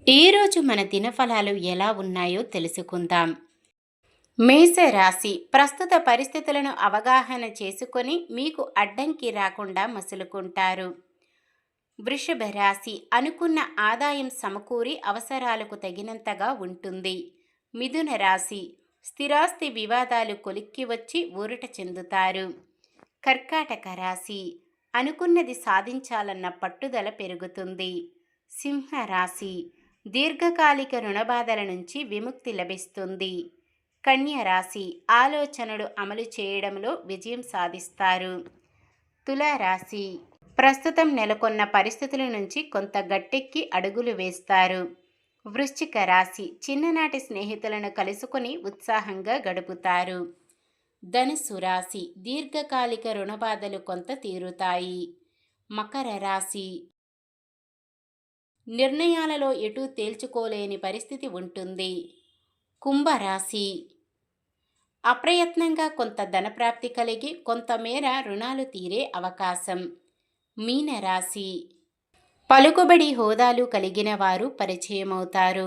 ఈరోజు మన దినఫలాలు ఎలా ఉన్నాయో తెలుసుకుందాం. మేషరాశి ప్రస్తుత పరిస్థితులను అవగాహన చేసుకొని మీకు అడ్డంకి రాకుండా మసులుకుంటారు. వృషభ రాశి అనుకున్న ఆదాయం సమకూరి అవసరాలకు తగినంతగా ఉంటుంది. మిథున రాశి స్థిరాస్తి వివాదాలు కొలిక్కి వచ్చి ఊరట చెందుతారు. కర్కాటక రాశి అనుకున్నది సాధించాలన్న పట్టుదల పెరుగుతుంది. సింహరాశి దీర్ఘకాలిక రుణబాధల నుంచి విముక్తి లభిస్తుంది. కన్య రాశి ఆలోచనలు అమలు చేయడంలో విజయం సాధిస్తారు. తులారాశి ప్రస్తుతం నెలకొన్న పరిస్థితుల నుంచి కొంత గట్టెక్కి అడుగులు వేస్తారు. వృశ్చిక రాశి చిన్ననాటి స్నేహితులను కలుసుకొని ఉత్సాహంగా గడుపుతారు. ధనుసు రాశి దీర్ఘకాలిక రుణబాధలు కొంత తీరుతాయి. మకర రాశి నిర్ణయాలలో ఎటూ తేల్చుకోలేని పరిస్థితి ఉంటుంది. కుంభరాశి అప్రయత్నంగా కొంత ధనప్రాప్తి కలిగి కొంతమేర రుణాలు తీరే అవకాశం. మీనరాశి పలుకుబడి హోదాలు కలిగిన వారు పరిచయమవుతారు.